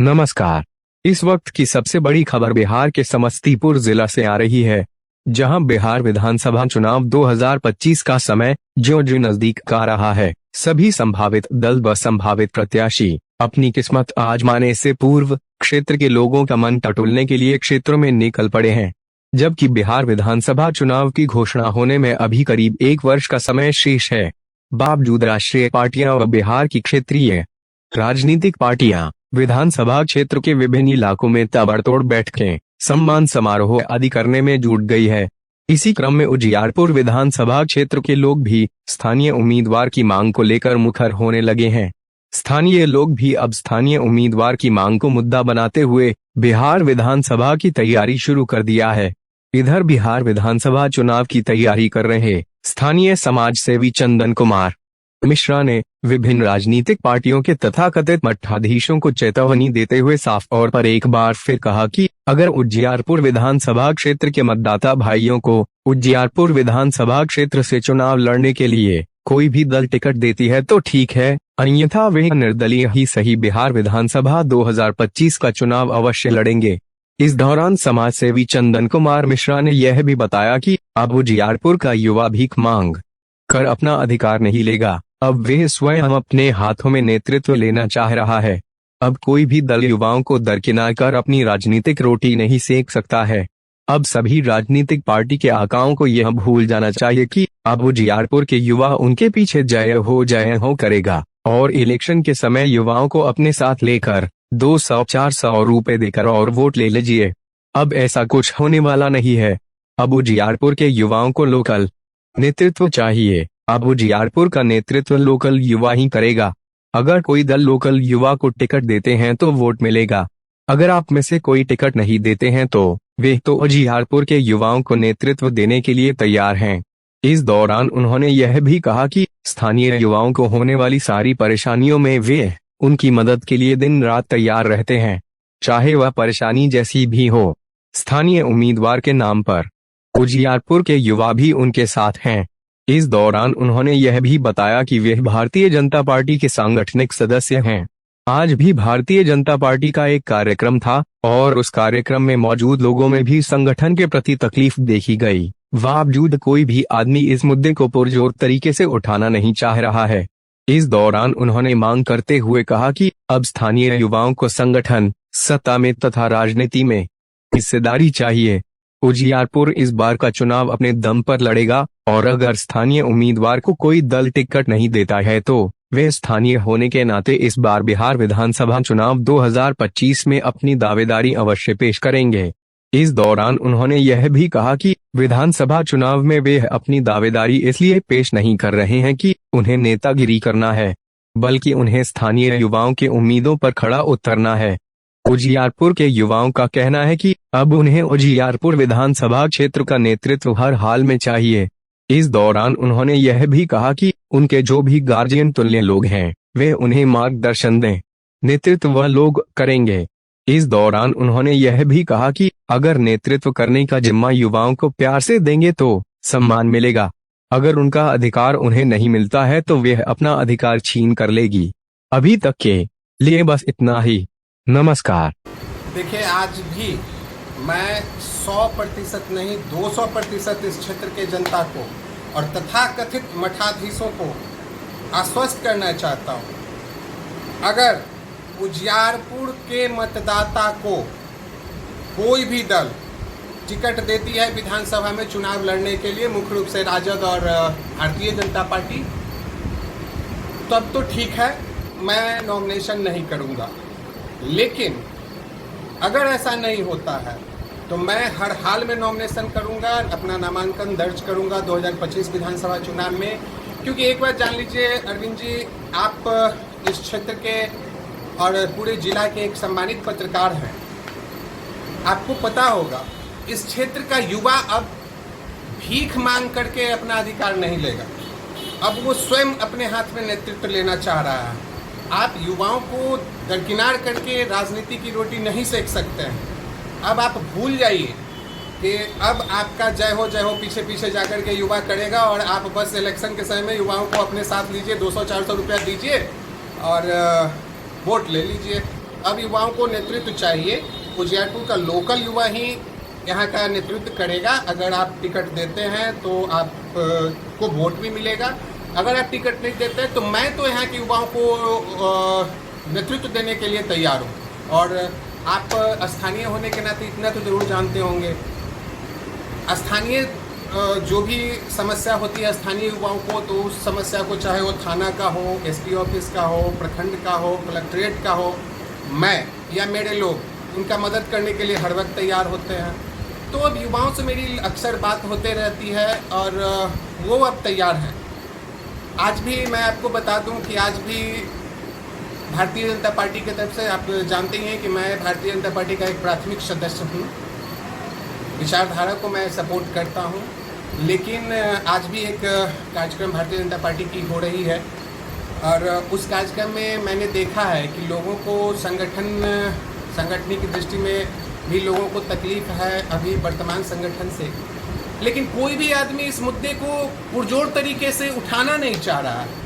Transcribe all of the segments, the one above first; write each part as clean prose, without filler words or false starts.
नमस्कार। इस वक्त की सबसे बड़ी खबर बिहार के समस्तीपुर जिला से आ रही है, जहां बिहार विधानसभा चुनाव 2025 का समय ज्यों-ज्यों नजदीक आ रहा है, सभी संभावित दल व संभावित प्रत्याशी अपनी किस्मत आजमाने से पूर्व क्षेत्र के लोगों का मन टटोलने के लिए क्षेत्रों में निकल पड़े हैं। जबकि बिहार विधानसभा चुनाव की घोषणा होने में अभी करीब 1 वर्ष का समय शेष है, बावजूद राष्ट्रीय पार्टियां व बिहार की क्षेत्रीय राजनीतिक पार्टियां विधानसभा क्षेत्र के विभिन्न इलाकों में ताबड़तोड़ बैठकें, सम्मान समारोह आदि करने में जुट गई है। इसी क्रम में उजियारपुर विधानसभा क्षेत्र के लोग भी स्थानीय उम्मीदवार की मांग को लेकर मुखर होने लगे हैं। स्थानीय लोग भी अब स्थानीय उम्मीदवार की मांग को मुद्दा बनाते हुए बिहार विधानसभा की तैयारी शुरू कर दिया है। इधर बिहार विधानसभा चुनाव की तैयारी कर रहे स्थानीय समाज सेवी चंदन कुमार मिश्रा ने विभिन्न राजनीतिक पार्टियों के तथाकथित मठाधीशों को चेतावनी देते हुए साफ तौर पर एक बार फिर कहा कि अगर उजियारपुर विधानसभा क्षेत्र के मतदाता भाइयों को उजियारपुर विधानसभा क्षेत्र से चुनाव लड़ने के लिए कोई भी दल टिकट देती है तो ठीक है, अन्यथा वे निर्दलीय ही सही बिहार विधानसभा 2025 का चुनाव अवश्य लड़ेंगे। इस दौरान समाज सेवी चंदन कुमार मिश्रा ने यह भी बताया कि अब उजियारपुर का युवा भीख मांग कर अपना अधिकार नहीं लेगा, अब वे स्वयं अपने हाथों में नेतृत्व लेना चाह रहा है। अब कोई भी दल युवाओं को दरकिनार कर अपनी राजनीतिक रोटी नहीं सेक सकता है। अब सभी राजनीतिक पार्टी के आकाओं को यह भूल जाना चाहिए कि अब उजियारपुर के युवा उनके पीछे जय हो करेगा और इलेक्शन के समय युवाओं को अपने साथ लेकर 200-400 रुपए देकर और वोट ले लीजिए। अब ऐसा कुछ होने वाला नहीं है। अब उजियारपुर के युवाओं को लोकल नेतृत्व चाहिए। अब उजियारपुर का नेतृत्व लोकल युवा ही करेगा। अगर कोई दल लोकल युवा को टिकट देते हैं तो वोट मिलेगा। अगर आप में से कोई टिकट नहीं देते हैं तो वे तो उजियारपुर के युवाओं को नेतृत्व देने के लिए तैयार हैं। इस दौरान उन्होंने यह भी कहा कि स्थानीय युवाओं को होने वाली सारी परेशानियों में वे उनकी मदद के लिए दिन रात तैयार रहते हैं, चाहे वह परेशानी जैसी भी हो। स्थानीय उम्मीदवार के नाम पर उजियारपुर के युवा भी उनके साथ हैं। इस दौरान उन्होंने यह भी बताया कि वे भारतीय जनता पार्टी के सांगठनिक सदस्य हैं। आज भी भारतीय जनता पार्टी का एक कार्यक्रम था और उस कार्यक्रम में मौजूद लोगों में भी संगठन के प्रति तकलीफ देखी गई। बावजूद कोई भी आदमी इस मुद्दे को पुरजोर तरीके से उठाना नहीं चाह रहा है। इस दौरान उन्होंने मांग करते हुए कहा कि अब स्थानीय युवाओं को संगठन, सत्ता में तथा राजनीति में हिस्सेदारी चाहिए। उजियारपुर इस बार का चुनाव अपने दम पर लड़ेगा और अगर स्थानीय उम्मीदवार को कोई दल टिकट नहीं देता है तो वे स्थानीय होने के नाते इस बार बिहार विधानसभा चुनाव 2025 में अपनी दावेदारी अवश्य पेश करेंगे। इस दौरान उन्होंने यह भी कहा कि विधानसभा चुनाव में वे अपनी दावेदारी इसलिए पेश नहीं कर रहे हैं कि उन्हें नेतागिरी करना है, बल्कि उन्हें स्थानीय युवाओं की उम्मीदों पर खड़ा उतरना है। उजियारपुर के युवाओं का कहना है कि अब उन्हें उजियारपुर विधानसभा क्षेत्र का नेतृत्व हर हाल में चाहिए। इस दौरान उन्होंने यह भी कहा कि उनके जो भी गार्जियन तुल्य लोग हैं, वे उन्हें मार्गदर्शन दें, नेतृत्व वह लोग करेंगे। इस दौरान उन्होंने यह भी कहा कि अगर नेतृत्व करने का जिम्मा युवाओं को प्यार से देंगे तो सम्मान मिलेगा। अगर उनका अधिकार उन्हें नहीं मिलता है तो वे अपना अधिकार छीन कर लेगी। अभी तक के लिए बस इतना ही। नमस्कार। देखिए, आज भी मैं 100% नहीं 200% इस क्षेत्र के जनता को और तथाकथित मठाधीशों को आश्वस्त करना चाहता हूँ। अगर उजियारपुर के मतदाता को कोई भी दल टिकट देती है विधानसभा में चुनाव लड़ने के लिए, मुख्य रूप से राजद और भारतीय जनता पार्टी, तब तो ठीक है, मैं नॉमिनेशन नहीं करूँगा। लेकिन अगर ऐसा नहीं होता है तो मैं हर हाल में नॉमिनेशन करूंगा, अपना नामांकन दर्ज करूंगा 2025 विधानसभा चुनाव में। क्योंकि एक बार जान लीजिए अरविंद जी, आप इस क्षेत्र के और पूरे जिला के एक सम्मानित पत्रकार हैं। आपको पता होगा इस क्षेत्र का युवा अब भीख मांग करके अपना अधिकार नहीं लेगा। अब वो स्वयं अपने हाथ में नेतृत्व लेना चाह रहा है। आप युवाओं को दरकिनार करके राजनीति की रोटी नहीं सेक सकते हैं। अब आप भूल जाइए कि अब आपका जय हो पीछे पीछे जाकर के युवा करेगा और आप बस इलेक्शन के समय में युवाओं को अपने साथ लीजिए, 200-400 रुपया दीजिए और वोट ले लीजिए। अब युवाओं को नेतृत्व चाहिए। उजियारपुर का लोकल युवा ही यहाँ का नेतृत्व करेगा। अगर आप टिकट देते हैं तो आप को वोट भी मिलेगा। अगर आप टिकट नहीं देते हैं तो मैं तो यहाँ के युवाओं को नेतृत्व देने के लिए तैयार हूँ। और आप स्थानीय होने के नाते इतना तो ज़रूर जानते होंगे, स्थानीय जो भी समस्या होती है स्थानीय युवाओं को, तो उस समस्या को चाहे वो थाना का हो, एसपी ऑफिस का हो, प्रखंड का हो, कलेक्ट्रेट का हो, मैं या मेरे लोग उनका मदद करने के लिए हर वक्त तैयार होते हैं। तो अब युवाओं से मेरी अक्सर बात होते रहती है और वो अब तैयार हैं। आज भी मैं आपको बता दूं कि आज भी भारतीय जनता पार्टी की तरफ से, आप जानते ही हैं कि मैं भारतीय जनता पार्टी का एक प्राथमिक सदस्य हूं, विचारधारा को मैं सपोर्ट करता हूं, लेकिन आज भी एक कार्यक्रम भारतीय जनता पार्टी की हो रही है और उस कार्यक्रम में मैंने देखा है कि लोगों को संगठन की दृष्टि में भी लोगों को तकलीफ है अभी वर्तमान संगठन से, लेकिन कोई भी आदमी इस मुद्दे को पुरजोर तरीके से उठाना नहीं चाह रहा है।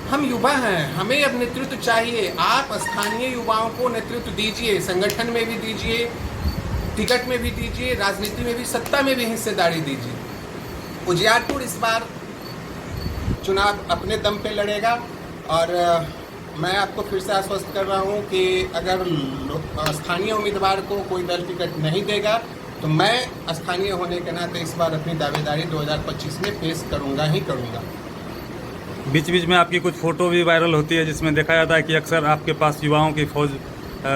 हम युवा हैं, हमें अब नेतृत्व चाहिए। आप स्थानीय युवाओं को नेतृत्व दीजिए, संगठन में भी दीजिए, टिकट में भी दीजिए, राजनीति में भी, सत्ता में भी हिस्सेदारी दीजिए। उजियारपुर इस बार चुनाव अपने दम पे लड़ेगा और मैं आपको फिर से आश्वस्त कर रहा हूं कि अगर स्थानीय उम्मीदवार को कोई दल टिकट नहीं देगा तो मैं स्थानीय होने के नाते इस बार अपनी दावेदारी 2025 में पेश करूंगा ही करूंगा। बीच बीच में आपकी कुछ फ़ोटो भी वायरल होती है जिसमें देखा जाता है कि अक्सर आपके पास युवाओं की फ़ौज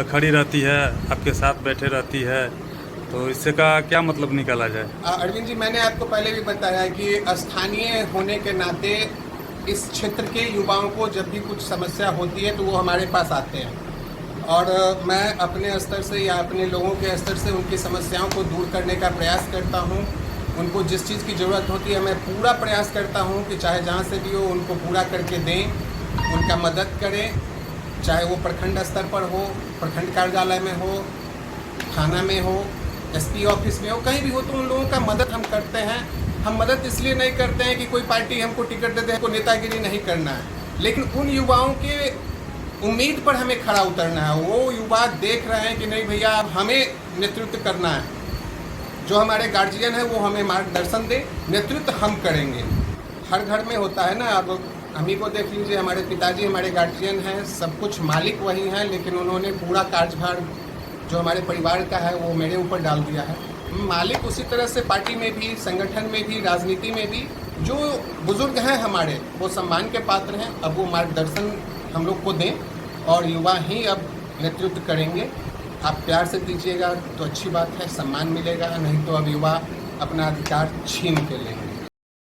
खड़ी रहती है, आपके साथ बैठे रहती है, तो इससे का क्या मतलब निकाला जाए? अरविंद जी, मैंने आपको पहले भी बताया कि स्थानीय होने के नाते इस क्षेत्र के युवाओं को जब भी कुछ समस्या होती है तो वो हमारे पास आते हैं और मैं अपने स्तर से या अपने लोगों के स्तर से उनकी समस्याओं को दूर करने का प्रयास करता हूं। उनको जिस चीज़ की ज़रूरत होती है मैं पूरा प्रयास करता हूं कि चाहे जहां से भी हो उनको पूरा करके दें, उनका मदद करें, चाहे वो प्रखंड स्तर पर हो, प्रखंड कार्यालय में हो, थाना में हो, एसपी ऑफिस में हो, कहीं भी हो, तो उन लोगों का मदद हम करते हैं। हम मदद इसलिए नहीं करते हैं कि कोई पार्टी हमको टिकट दे दे, हमको नेतागिरी नहीं करना है, लेकिन उन युवाओं के उम्मीद पर हमें खड़ा उतरना है। वो युवा देख रहे हैं कि नहीं भैया अब हमें नेतृत्व करना है, जो हमारे गार्जियन है वो हमें मार्गदर्शन दे, नेतृत्व हम करेंगे। हर घर में होता है ना, अब हम ही को देख लीजिए, हमारे पिताजी हमारे गार्जियन हैं, सब कुछ मालिक वही हैं, लेकिन उन्होंने पूरा कार्यभार जो हमारे परिवार का है वो मेरे ऊपर डाल दिया है। मालिक उसी तरह से पार्टी में भी, संगठन में भी, राजनीति में भी जो बुजुर्ग हैं हमारे वो सम्मान के पात्र हैं। अब वो मार्गदर्शन हम लोग को दें और युवा ही अब नेतृत्व करेंगे। आप प्यार से दीजिएगा तो अच्छी बात है, सम्मान मिलेगा, नहीं तो अब युवा अपना अधिकार छीन के लेंगे।